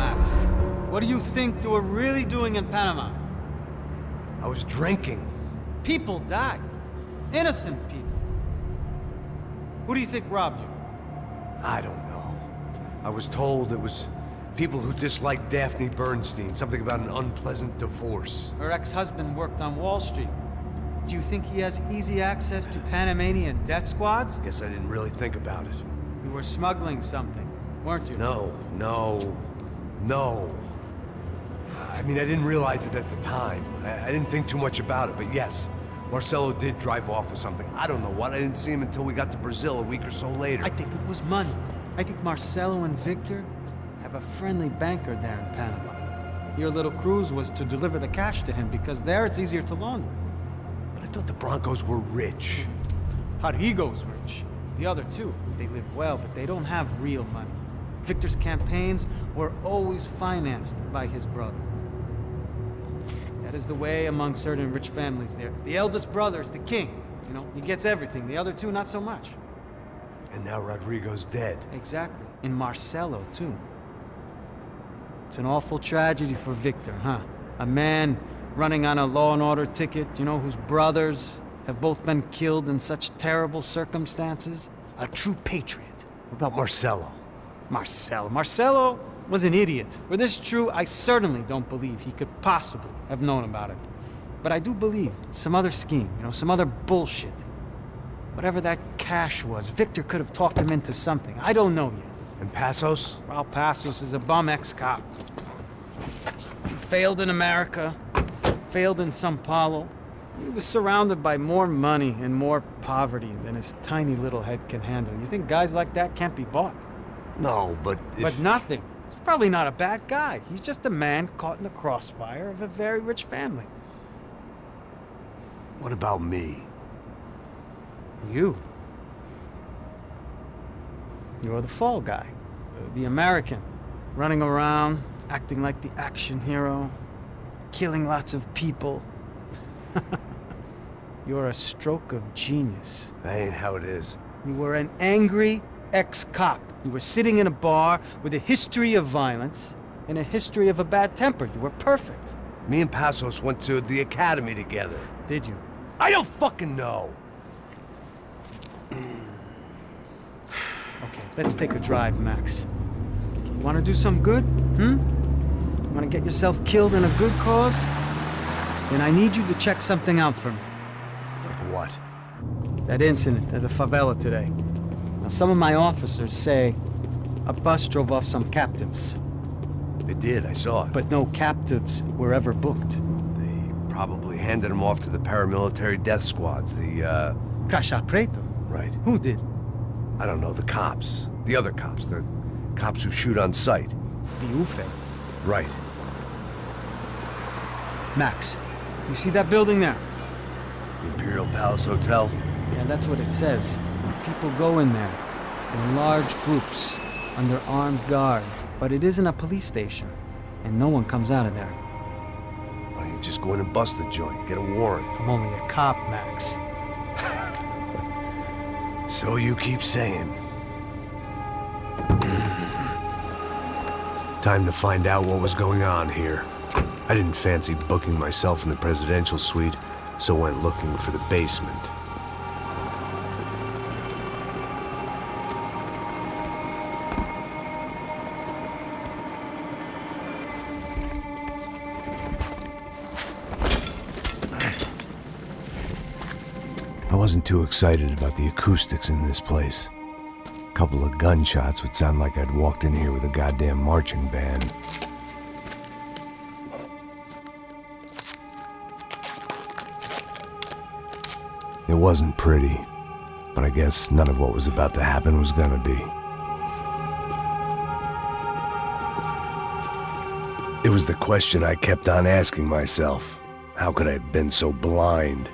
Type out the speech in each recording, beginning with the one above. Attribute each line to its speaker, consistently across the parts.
Speaker 1: Max. What do you think you were really doing in Panama?
Speaker 2: I was drinking.
Speaker 1: People died. Innocent people. Who do you think robbed you?
Speaker 2: I don't know. I was told it was people who disliked Daphne Bernstein, something about an unpleasant divorce.
Speaker 1: Her ex-husband worked on Wall Street. Do you think he has easy access to Panamanian death squads?
Speaker 2: Guess I didn't really think about it.
Speaker 1: You were smuggling something, weren't you?
Speaker 2: No. I mean, I didn't realize it at the time. I didn't think too much about it, but yes, Marcelo did drive off with something. I don't know what. I didn't see him until we got to Brazil a week or so later.
Speaker 1: I think it was money. I think Marcelo and Victor have a friendly banker there in Panama. Your little cruise was to deliver the cash to him because there it's easier to launder.
Speaker 2: But I thought the Broncos were rich.
Speaker 1: Rodrigo's rich. The other two, they live well, but they don't have real money. Victor's campaigns were always financed by his brother. That is the way among certain rich families there. The eldest brother is the king. You know, he gets everything. The other two, not so much.
Speaker 2: And now Rodrigo's dead.
Speaker 1: Exactly. And Marcelo, too. It's an awful tragedy for Victor, huh? A man running on a law and order ticket, you know, whose brothers have both been killed in such terrible circumstances. A true patriot.
Speaker 2: What about Marcelo?
Speaker 1: Marcelo was an idiot. Were this true, I certainly don't believe he could possibly have known about it. But I do believe some other scheme, you know, some other bullshit. Whatever that cash was, Victor could have talked him into something. I don't know yet.
Speaker 2: And Passos?
Speaker 1: Well, Passos is a bum ex-cop. He failed in America, failed in Sao Paulo. He was surrounded by more money and more poverty than his tiny little head can handle. You think guys like that can't be bought?
Speaker 2: No, but if...
Speaker 1: But nothing. He's probably not a bad guy. He's just a man caught in the crossfire of a very rich family.
Speaker 2: What about me?
Speaker 1: You. You're the fall guy. The American. Running around, acting like the action hero. Killing lots of people. You're a stroke of genius.
Speaker 2: That ain't how it is.
Speaker 1: You were an angry ex-cop. You were sitting in a bar with a history of violence and a history of a bad temper. You were perfect.
Speaker 2: Me and Passos went to the academy together.
Speaker 1: Did you?
Speaker 2: I don't fucking know!
Speaker 1: Okay, let's take a drive, Max. You want to do some good? You want to get yourself killed in a good cause? Then I need you to check something out for me.
Speaker 2: Like what?
Speaker 1: That incident at the favela today. Now, some of my officers say a bus drove off some captives.
Speaker 2: They did, I saw it.
Speaker 1: But no captives were ever booked.
Speaker 2: They probably handed them off to the paramilitary death squads, the,
Speaker 1: Caixa Preto?
Speaker 2: Right.
Speaker 1: Who did?
Speaker 2: I don't know, the cops. The other cops, the cops who shoot on sight.
Speaker 1: The UFE.
Speaker 2: Right.
Speaker 1: Max, you see that building there?
Speaker 2: The Imperial Palace Hotel?
Speaker 1: Yeah, that's what it says. People go in there, in large groups, under armed guard. But it isn't a police station, and no one comes out of there.
Speaker 2: Why don't you just go in and bust the joint, get a warrant?
Speaker 1: I'm only a cop, Max.
Speaker 2: So you keep saying. Time to find out what was going on here. I didn't fancy booking myself in the presidential suite, so went looking for the basement. I wasn't too excited about the acoustics in this place. A couple of gunshots would sound like I'd walked in here with a goddamn marching band. It wasn't pretty, but I guess none of what was about to happen was gonna be. It was the question I kept on asking myself. How could I have been so blind?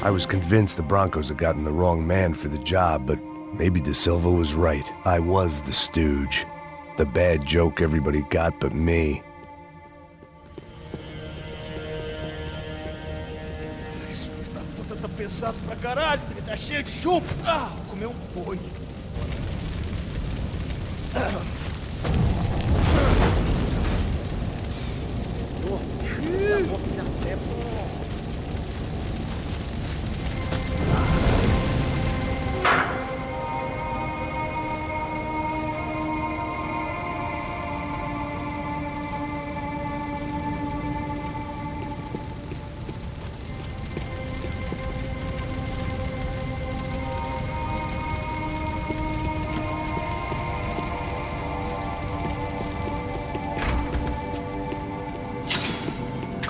Speaker 2: I was convinced the Broncos had gotten the wrong man for the job, but maybe De Silva was right. I was the stooge. The bad joke everybody got but me.
Speaker 1: Tá pesado pra caralho, tá cheio de chupa. Ah, comeu boi.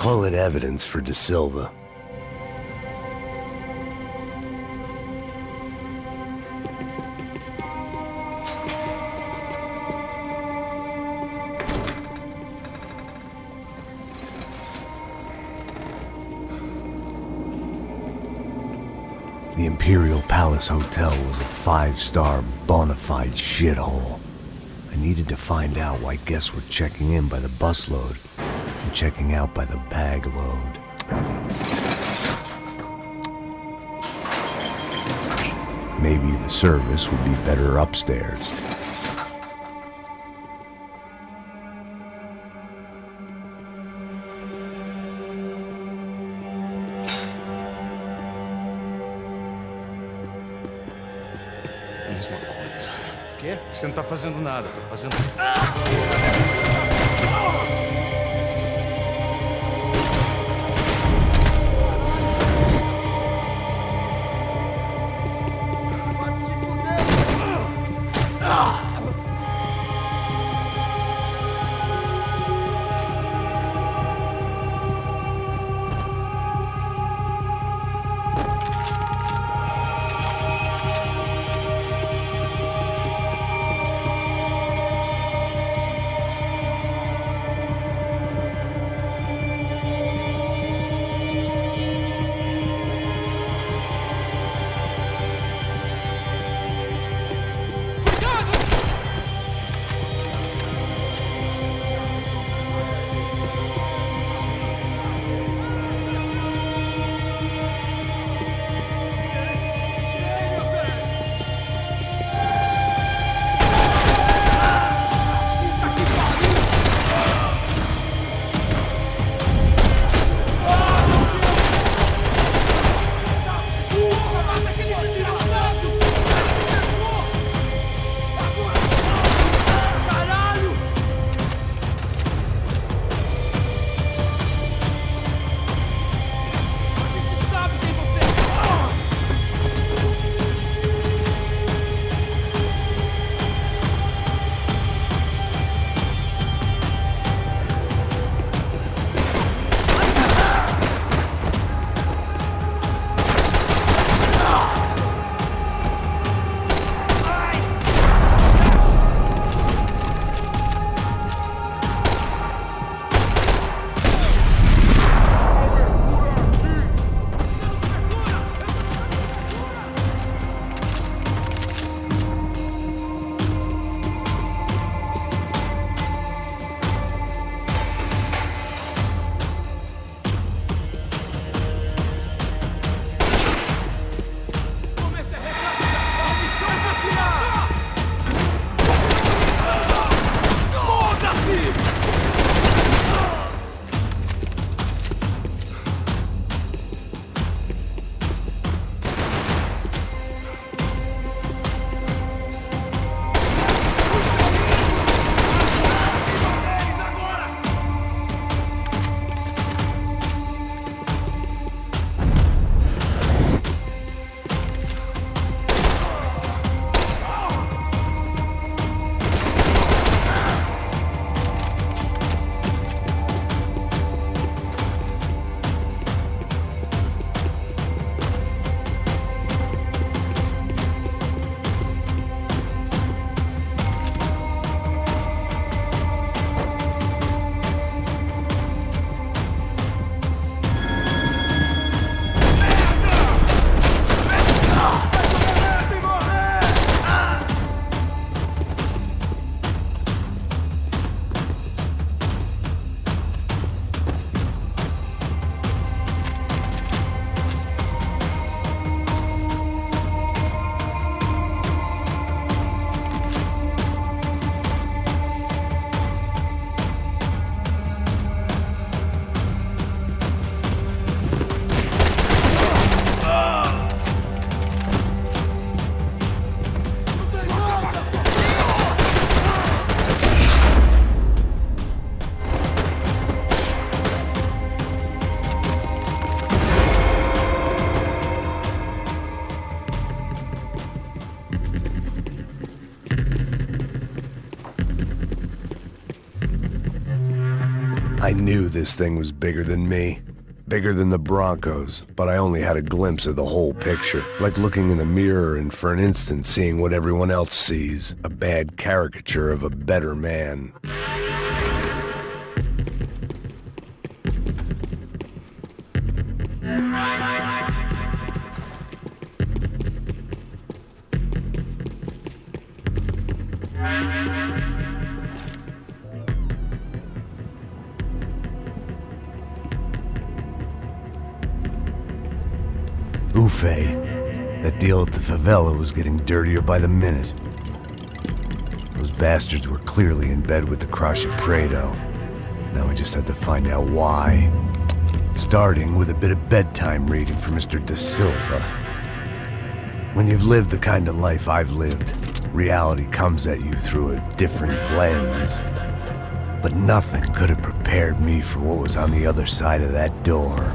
Speaker 2: Call it evidence for De Silva. The Imperial Palace Hotel was a 5-star bona fide shithole. I needed to find out why guests were checking in by the busload and checking out by the bag load. Maybe the service would be better upstairs.
Speaker 3: Mesma coisa. O quê? Você não tá fazendo nada, tô fazendo...
Speaker 2: I knew this thing was bigger than me. Bigger than the Broncos, but I only had a glimpse of the whole picture. Like looking in the mirror and for an instant seeing what everyone else sees. A bad caricature of a better man. Ufe. That deal at the favela was getting dirtier by the minute. Those bastards were clearly in bed with the Crush at Prado. Now I just had to find out why. Starting with a bit of bedtime reading for Mr. Da Silva. When you've lived the kind of life I've lived, reality comes at you through a different lens. But nothing could have prepared me for what was on the other side of that door.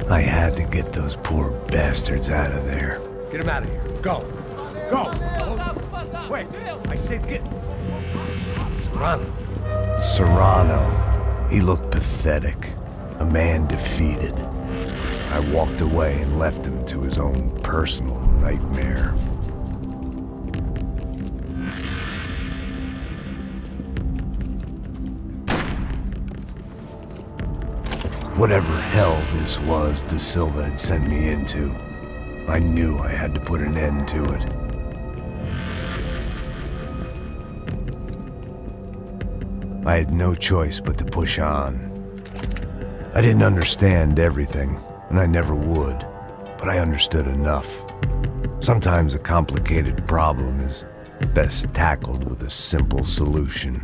Speaker 2: I had to get those poor bastards out of there.
Speaker 3: Get him out of here. Go. Go. Wait. I said get... Serrano.
Speaker 2: Serrano. He looked pathetic. A man defeated. I walked away and left him to his own personal nightmare. Whatever hell this was Da Silva had sent me into, I knew I had to put an end to it. I had no choice but to push on. I didn't understand everything, and I never would, but I understood enough. Sometimes a complicated problem is best tackled with a simple solution.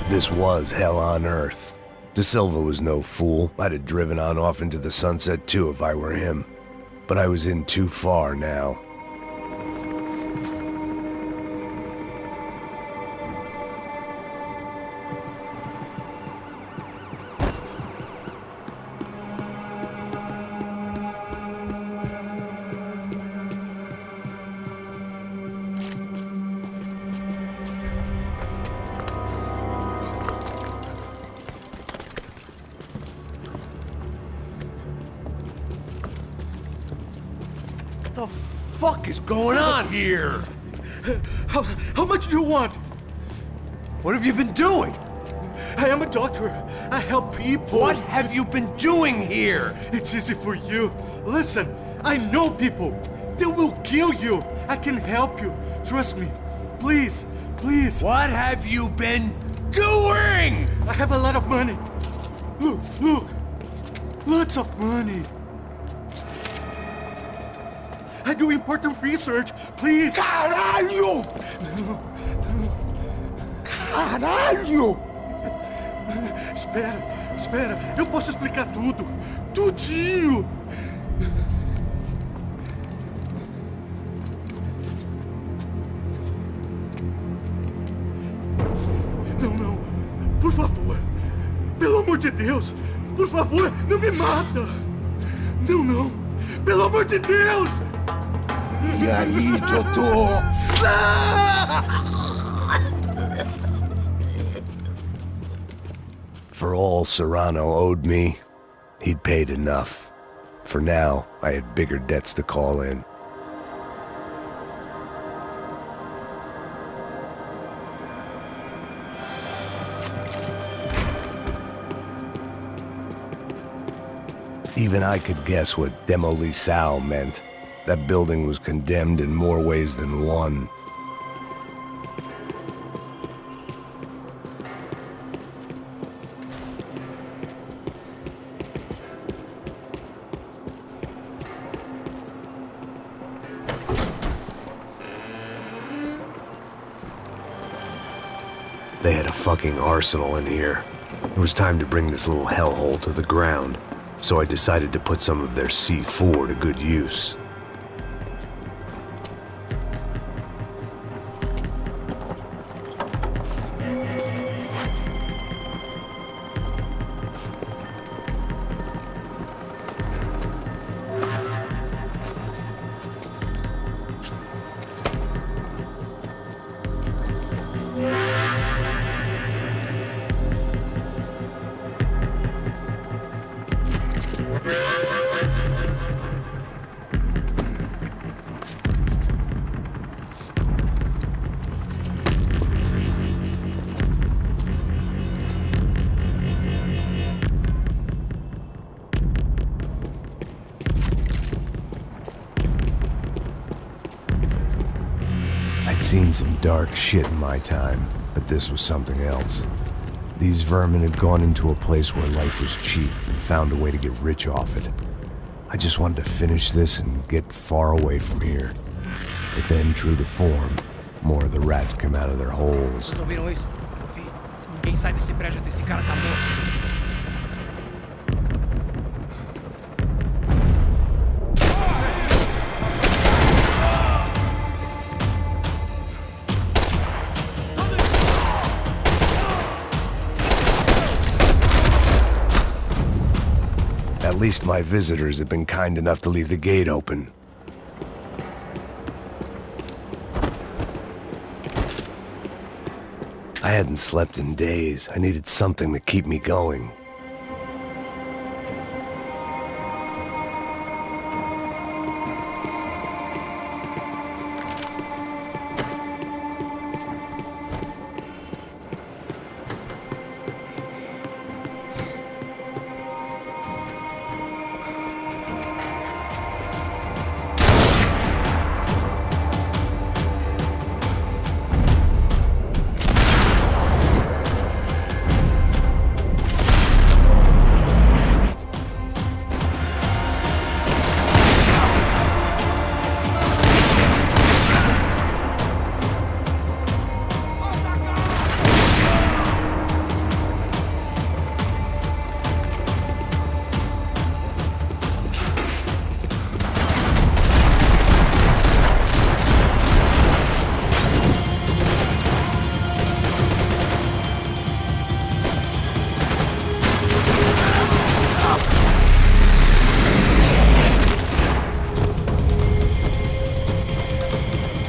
Speaker 2: This was hell on earth. Da Silva was no fool. I'd have driven on off into the sunset too if I were him. But I was in too far now.
Speaker 3: What the fuck is going on here?
Speaker 4: How much do you want?
Speaker 3: What have you been doing?
Speaker 4: I am a doctor.
Speaker 3: I help people.
Speaker 4: What have you been doing here?
Speaker 3: It's easy for you. Listen, I know people. They will kill you. I can help you. Trust me. Please, please.
Speaker 4: What have you been doing?
Speaker 3: I have a lot of money. Look, look. Lots of money. I do important research. Please.
Speaker 4: Caralho! Caralho!
Speaker 3: Espera. Eu posso explicar tudo. Tudinho. Não. Por favor. Pelo amor de Deus. Por favor, não me mata. Não. Pelo amor de Deus.
Speaker 4: E aí, doutor?
Speaker 2: For all Serrano owed me, he'd paid enough. For now, I had bigger debts to call in. Even I could guess what demolissao meant. That building was condemned in more ways than one. They had a fucking arsenal in here. It was time to bring this little hellhole to the ground, so I decided to put some of their C4 to good use. I'd seen some dark shit in my time, but this was something else. These vermin had gone into a place where life was cheap and found a way to get rich off it. I just wanted to finish this and get far away from here. But then, true to form, more of the rats came out of their holes.
Speaker 5: Vocês ouviram isso? Vi. Ninguém sai desse prédio até esse cara tá morto.
Speaker 2: At least my visitors had been kind enough to leave the gate open. I hadn't slept in days. I needed something to keep me going.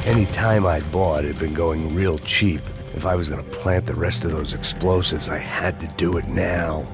Speaker 2: Any time I'd bought had been going real cheap. If I was gonna plant the rest of those explosives, I had to do it now.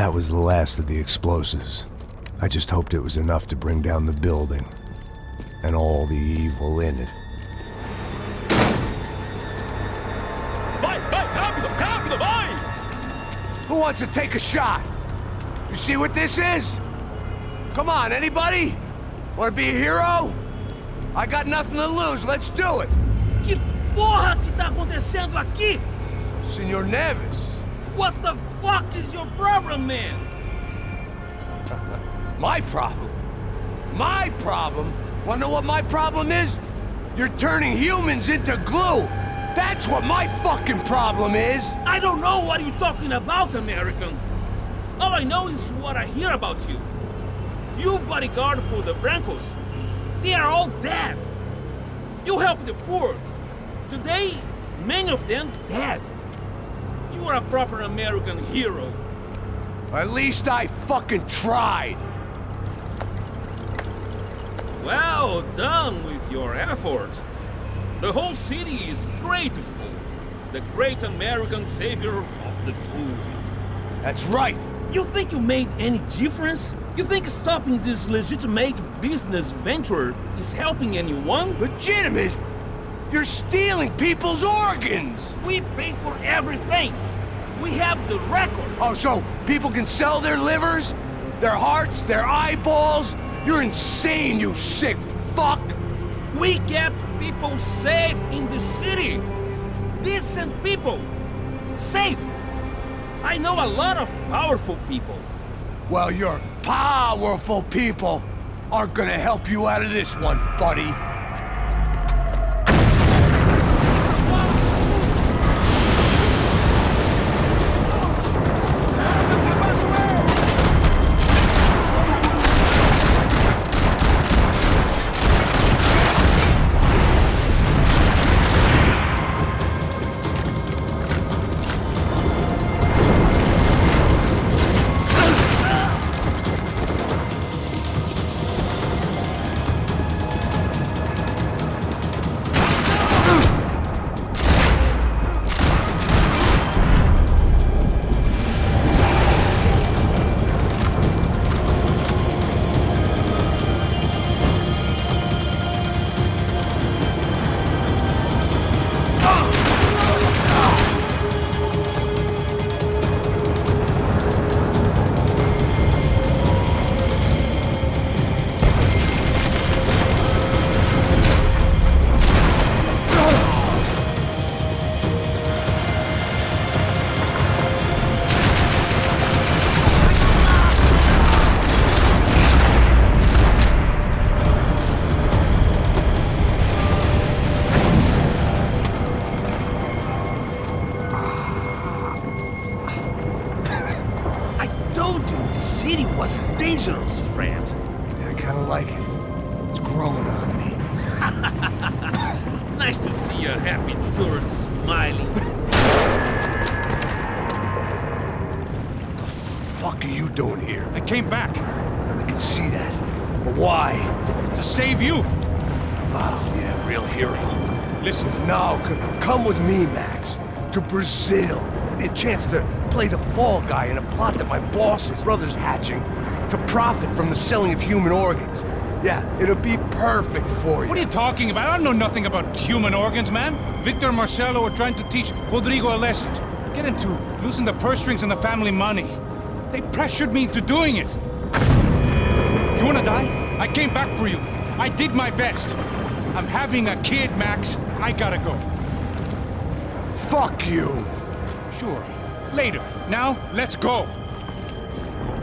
Speaker 2: That was the last of the explosives. I just hoped it was enough to bring down the building. And all the evil in it.
Speaker 3: Vai, vai, rápido, rápido, vai!
Speaker 4: Who wants to take a shot? You see what this is? Come on, anybody? Want to be a hero? I got nothing to lose, let's do it!
Speaker 6: Que porra que tá acontecendo aqui?
Speaker 4: Senor Neves.
Speaker 6: What the fuck is your problem, man?
Speaker 4: My problem? My problem? Wanna know what my problem is? You're turning humans into glue! That's what my fucking problem is!
Speaker 6: I don't know what you're talking about, American. All I know is what I hear about you. You bodyguard for the Brancos. They are all dead. You help the poor. Today, many of them dead. You are a proper American hero.
Speaker 4: At least I fucking tried!
Speaker 6: Well done with your effort. The whole city is grateful. The great American savior of the poor.
Speaker 4: That's right!
Speaker 6: You think you made any difference? You think stopping this legitimate business venture is helping anyone?
Speaker 4: Legitimate? You're stealing people's organs!
Speaker 6: We pay for everything. We have the record.
Speaker 4: Oh, so people can sell their livers? Their hearts? Their eyeballs? You're insane, you sick fuck!
Speaker 6: We kept people safe in the city. Decent people. Safe. I know a lot of powerful people.
Speaker 4: Well, your powerful people aren't gonna help you out of this one, buddy.
Speaker 6: was dangerous, friend.
Speaker 2: Yeah, I kinda like it. It's growing on me.
Speaker 6: Nice to see a happy tourist smiling.
Speaker 4: What the fuck are you doing here?
Speaker 5: I came back
Speaker 4: I can see that. But why?
Speaker 5: to save you.
Speaker 4: Oh, yeah, real hero.
Speaker 5: Listen,
Speaker 4: Now, come with me, Max. To Brazil. A chance to play the fall guy in a plot that my boss's brother's hatching to profit from the selling of human organs. Yeah, it'll be perfect for you.
Speaker 5: what are you talking about? I don't know nothing about human organs, man. Victor and Marcelo were trying to teach Rodrigo a lesson. Get him to loosen the purse strings and the family money. They pressured me into doing it. You wanna die? I came back for you. I did my best. I'm having a kid, Max. I gotta go.
Speaker 4: Fuck you.
Speaker 5: Sure. Later. Now, let's go.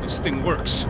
Speaker 5: This thing works.